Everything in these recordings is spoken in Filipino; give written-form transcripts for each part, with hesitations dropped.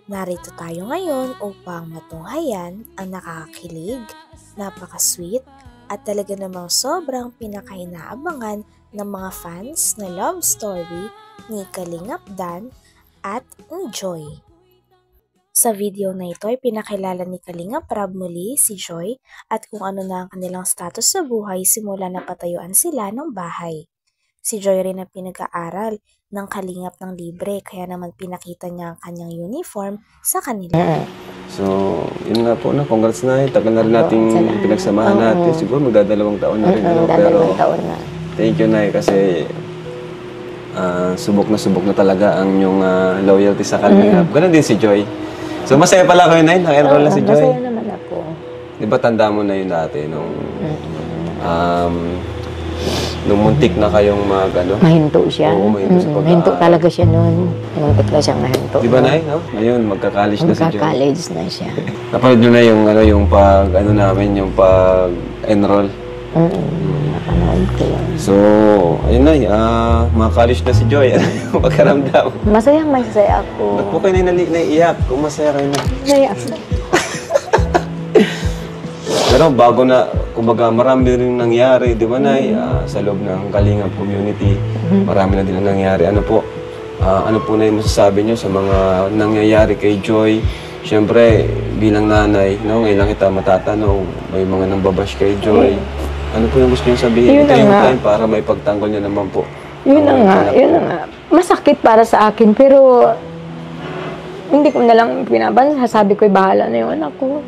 Narito tayo ngayon upang matunghayan ang nakakakilig, napaka-sweet at talaga namang sobrang pinakainaabangan ng mga fans na love story ni Kalingap Dan at ni Joy. Sa video na ito ay pinakilala ni Kalingap Rab muli si Joy at kung ano na ang kanilang status sa buhay simula na patayuan sila ng bahay. Si Joy rin ang pinag-aaral ng Kalingap ng libre kaya naman pinakita niya ang kanyang uniform sa kanila. So, yun nga po na, congrats na tagal na rin nating pinagsamahan natin. Siguro magdadalawang taon na rin. Pero thank you na kasi subok na talaga ang yung loyalty sa Kalingap. Ganon din si Joy. So, masaya pala kayo na yun, naka-enroll na si Joy. Masaya naman ako. Di ba tanda mo na yun dati nung muntik na kayong mahinto siya. Oo, mahinto sa pag-aaral. Mahinto talaga siya noon. Muntik na siyang mahinto. Di ba, Nay? No? Ngayon, magka-college na si Joy. Magka-college na siya. Napanood nyo na yung namin, yung pag-enroll. Napanood ko yun. So, ayun na, mga-college na si Joy. Ano yung pagkaramdam? Masaya ako. Ba't po kayo naiiyak kung masaya kayo na? Masaya ako. Pero bago na, kumbaga marami rin nangyari, di ba, Nay? Sa loob ng Kalingap community, marami na din nangyari. Ano po na yung masasabi nyo sa mga nangyayari kay Joy? Siyempre, bilang nanay, no, ngayon lang kita matatanong, may mga nangbabash kay Joy. Ano po yung gusto nyo sabihin? Ito yung time para may pagtanggol niya naman po. Yun na nga. Masakit para sa akin, pero hindi ko na lang pinapansin. Sabi ko, bahala na yung anak ko.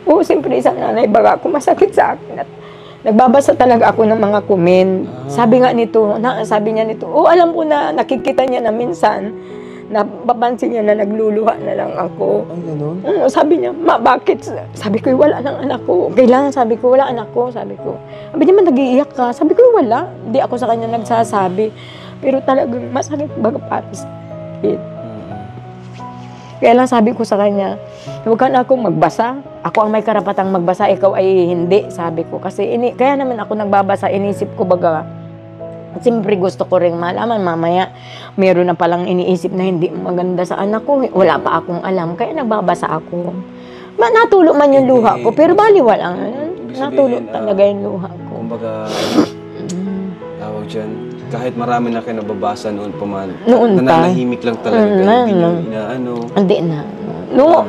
Oo, siyempre isang nanay, baga ako masakit sa akin. At nagbabasa talaga ako ng mga comment. Sabi niya nito, alam ko na nakikita niya na minsan, napapansin niya na nagluluha na lang ako. Ay, gano'n? Sabi niya, bakit? Sabi ko, wala nang anak ko. Kailangan, sabi ko, wala anak ko. Sabi ko, niya, nag-iiyak ka. Sabi ko, wala. Hindi ako sa kanya nagsasabi. Pero talagang masakit baga para sa akin. Kaya lang sabi ko sa kanya, huwag ka na akong magbasa. Ako ang may karapatang magbasa, ikaw ay hindi, sabi ko. Kasi kaya naman ako nagbabasa, inisip ko baga. Siyempre gusto ko rin malaman, mamaya meron na palang iniisip na hindi maganda sa anak ko. Wala pa akong alam, kaya nagbabasa ako. Natulo man yung luha ko, pero baliwala. Natulo talaga yung luha ko. Kumbaga, tawag dyan, kahit marami na kayo nababasa noon pa man, nananahimik lang talaga kayo, Hindi na. Nung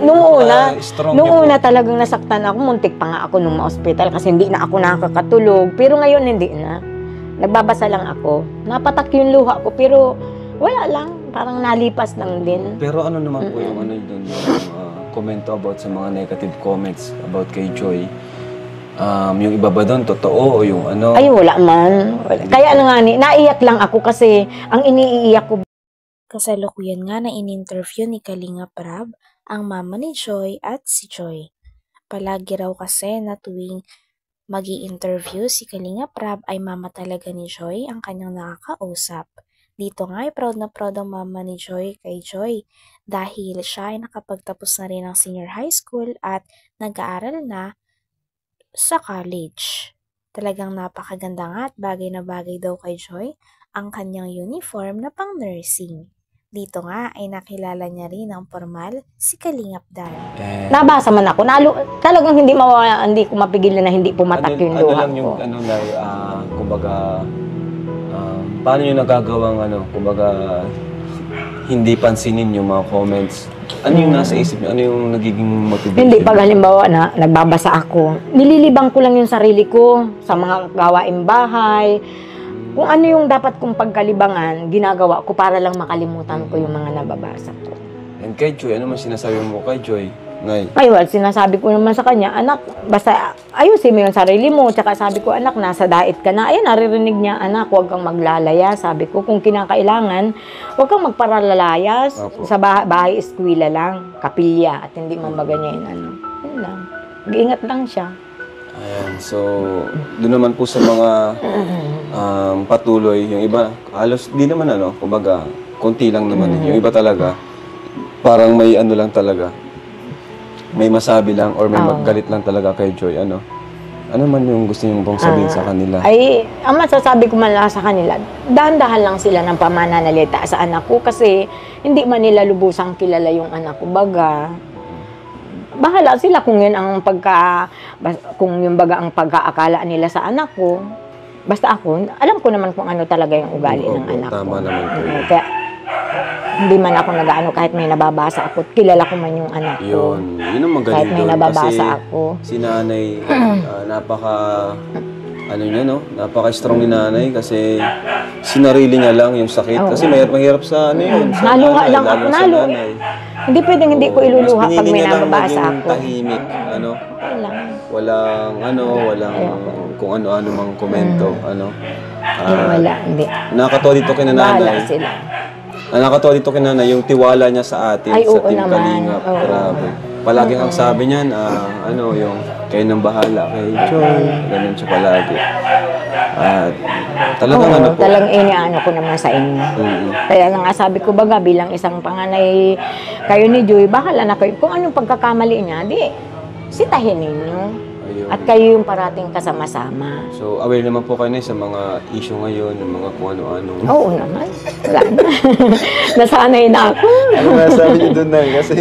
una talagang nasaktan ako, muntik pa nga ako nung ma-hospital kasi hindi na ako nakakatulog. Pero ngayon hindi na. Nagbabasa lang ako. Napatak yung luha ko, pero wala lang. Parang nalipas lang din. Pero ano naman po yung yung komento about sa mga negative comments about kay Joy? Yung iba ba doon, totoo o yung ano? Ay, wala man. Kaya naiyak lang ako kasi ang iniiyak ko. Kasalukuyan nga na in-interview ni Kalingap Rab ang mama ni Joy at si Joy. Palagi raw kasi na tuwing magi-interview si Kalingap Rab ay mama talaga ni Joy ang kanyang nakakausap. Dito nga ay proud na proud ang mama ni Joy kay Joy dahil siya ay nakapagtapos na rin ng senior high school at nag-aaral na sa college. Talagang napakaganda nga at bagay na bagay daw kay Joy ang kanyang uniform na pang-nursing. Dito nga ay nakilala niya rin ang formal si Kalingap Dan. Nabasa man ako. Talagang hindi ko mapigilan na hindi pumatak yung luha ko. Kumbaga, paano nyo nagagawang kumbaga, hindi pansinin yung mga comments? Ano yung nasa isip nyo? Ano yung nagiging motivation? Hindi, pag halimbawa na nagbabasa ako, nililibang ko lang yung sarili ko sa mga gawaing bahay. Kung ano yung dapat kong pagkalibangan, ginagawa ko para lang makalimutan ko yung mga nababasa ko. And kay Joy, ano man sinasabi mo kay Joy? Nay? Ay, well, sinasabi ko naman sa kanya, anak, basta ayusin mo yung sarili mo. Tsaka sabi ko, anak, nasa diet ka na. Ayun, naririnig niya, anak, huwag kang maglalaya. Sabi ko, kung kinakailangan, huwag kang magparalayas. Sa bahay, eskwela lang, kapilya, at hindi man ba ganyan, yun lang. Mag-ingat lang siya. Ayan, so, doon naman po sa mga patuloy, yung iba, halos di naman kumbaga, konti lang naman. Yung iba talaga, parang may lang talaga, may masabi lang or may maggalit lang talaga kay Joy, Ano man yung gusto niyo pong sabihin sa kanila? Ay, ang masasabi ko man lang sa kanila, dahan-dahan lang sila ng pamananalita sa anak ko kasi hindi man nila lubusang kilala yung anak ko. Baga, bahala sila kung yun ang kung yung baga ang pagkaakala nila sa anak ko. Basta ako, alam ko naman kung ano talaga yung ugali ng anak ko. Tama naman po. Kaya, hindi man ako nag-ano kahit may nababasa ako, kilala ko man yung anak ko. Yun ang magaling Kahit may doon. nababasa Kasi ako. si nanay, napaka-strong ni nanay kasi sinarili niya lang yung sakit. Oo. Kasi mahirap sa sa Naluha nanay, lang lalo ako, sa naluha. nanay. Hindi pwedeng hindi ko Oo, iluluha mas pag pinili may niya lang nababasa maging ako. tahimik, Wala. walang kung ano-ano mang komento, Wala, hindi. nakakatawa dito kay Bahala nanay. sila. Nakakatawa dito kay nanay yung tiwala niya sa atin, Ay, sa oo Team naman. Kalingap. Oo. Grabe. Palaging ang sabi niyan, yung kayo nang bahala kay Joy. Ganun siya palagi. At talagang Oo, po. talagang iniano ko naman sa inyo. Kaya nga sabi ko baga bilang isang panganay kayo ni Joy, bahala na kayo. Kung anong pagkakamali niya, di sitahin ninyo. Ayun. At kayo yung parating kasama-sama. So, aware naman po kayo sa mga issue ngayon, ng mga kung ano-ano. Oo naman. Wala na. Nasanay na ako. Ano nga sabi niyo doon na kasi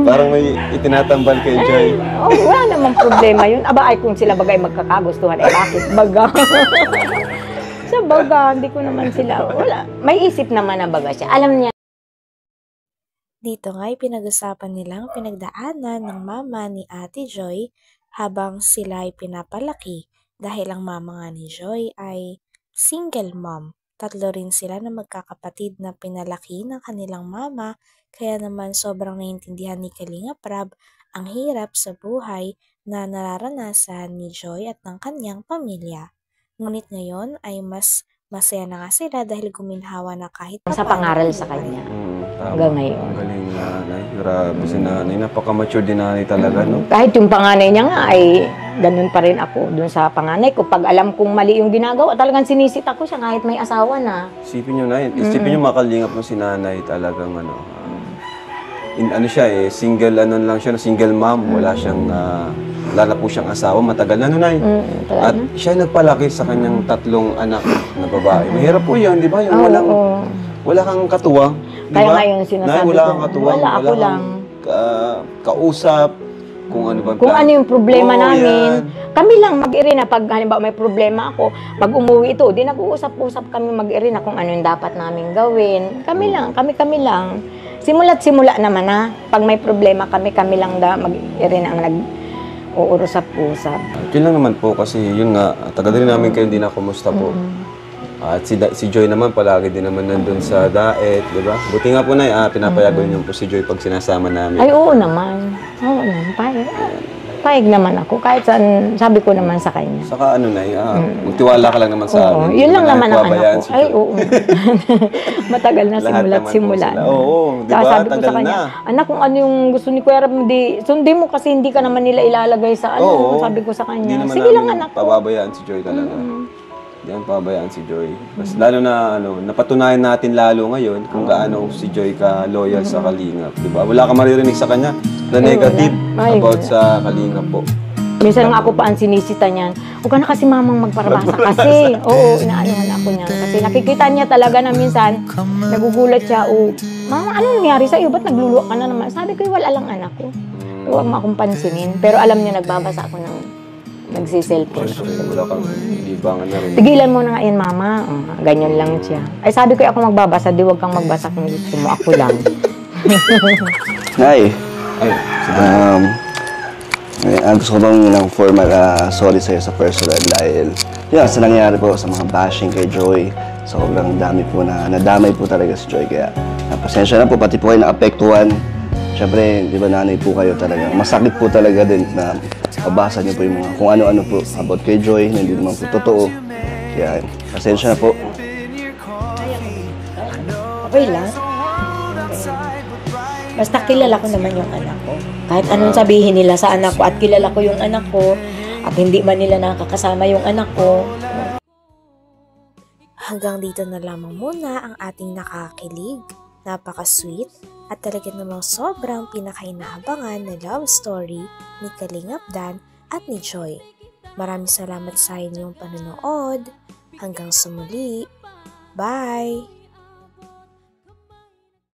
parang may itinatambal kay Joy. Oh, wala namang problema yun. Aba, ay kung sila bagay magkakagustuhan, eh bakit baga? Sa baga, hindi ko naman sila, wala. May isip naman na baga siya. Alam niya. Dito nga'y pinag-usapan nilang pinagdaanan ng mama ni Ate Joy habang sila ay pinapalaki dahil ang mama nga ni Joy ay single mom. Tatlo rin sila na magkakapatid na pinalaki ng kanilang mama kaya naman sobrang naiintindihan ni Kalinga Prab ang hirap sa buhay na nararanasan ni Joy at ng kanyang pamilya. Ngunit ngayon ay mas masaya na nga sila dahil guminhawa na kahit Sa pangaral sa kanya. Tama. Hanggang ngayon. Ang galing ni nanay. Grabe si nanay. Napaka-mature din nanay talaga, no? Kahit yung panganay niya nga ay ganun pa rin ako dun sa panganay ko. Pag alam kong mali yung ginagawa, talagang sinisita ko siya kahit may asawa na. Isipin nyo na yun. Isipin nyo makalingap ng si nanay talagang single lang siya, single mom. Wala na po siyang asawa. Matagal na, nanay. At siya nagpalaki sa kanyang 3 anak na babae. Mahirap po yun, di ba? Yung wala kang katuwang. Di Kaya ba? nga yung sinasabi Nay, wala ko, kang katuwang. wala, ako kang lang. kausap. Kung ano ba Kung ano yung problema Oo, namin, yan. kami lang mag-irina pag halimbawa may problema ako, pag umuwi ito, di nag-uusap-usap kami mag-irina kung ano yung dapat namin gawin. Kami lang. Simula't simula naman na. Pag may problema kami lang mag-irina ang nag-uurusap-usap. Yun lang naman po kasi yun nga, tagal din namin kayo hindi na kumusta po. At si Joy naman palagi din naman nandun sa daet, di ba? Buti nga po na pinapayagan niyo po si Joy pag sinasama namin. Ay, oo naman. Oo naman. Payag naman ako. Kahit saan, sabi ko naman sa kanya. Saka magtiwala ka lang naman sa Oo, amin. yun lang Hindi naman ang pababayaan anak ko. si Ay, Joy. oo. Matagal na Lahat naman po simula. sila. Oo, di Saka ba? sabi ko Tagal sa kanya, na. anak, kung ano yung gusto ni Kuya Rab, sundin mo kasi hindi ka naman nila ilalagay sa Oo. sabi ko sa Hindi kanya. naman Sige lang, namin anak ko. pababayaan si Joy talaga. Hindi naman pababayaan si Joy. Mas lalo na, napatunayan natin lalo ngayon kung gaano si Joy ka-loyal sa Kalingap. Di ba? Wala ka maririnig sa kanya na negative Ay, about wala. sa Kalingap po. Minsan nga ako pa ang sinisita niyan. Huwag ka na kasi mamang magparabasa kasi. Oo, inaanuhan ako niyan. Kasi nakikita niya talaga na minsan, nagugulat siya, Mama, ano nangyari sa'yo? Ba't nagluluwa ka na naman? Sabi ko, wala lang anak ko. Huwag mo akong pansinin. Pero alam niya, nagbabasa ako ng nagsiselfone. Wala kang libangan na rin. Tigilan mo na nga yan, Mama. Ganyan lang siya. Ay, sabi ko, ako magbabasa. Di, huwag kang magbasa kung gusto mo. Ako lang. Nay, Ay, gusto ko bang ng formal sorry sa'yo sa personal dahil yun, sa nangyari po sa mga bashing kay Joy, sobrang dami po na nadamay po talaga si Joy. Kaya pasensya na po, pati po kayo naapektuhan. Siyempre, di ba nanay po kayo talaga. Masakit po talaga din na mabasa niyo po yung mga kung ano-ano po about kay Joy na hindi naman po totoo. Kaya pasensya na po. Okay lang. Basta kilala ko naman yung anak ko. Kahit anong sabihin nila sa anak ko at kilala ko yung anak ko at hindi man nila nakakasama yung anak ko. Hanggang dito na lamang muna ang ating nakakilig, napaka-sweet at talaga namang sobrang pinakainahabangan na love story ni Kalingap Dan at ni Joy. Maraming salamat sa inyong panonood. Hanggang sa muli. Bye!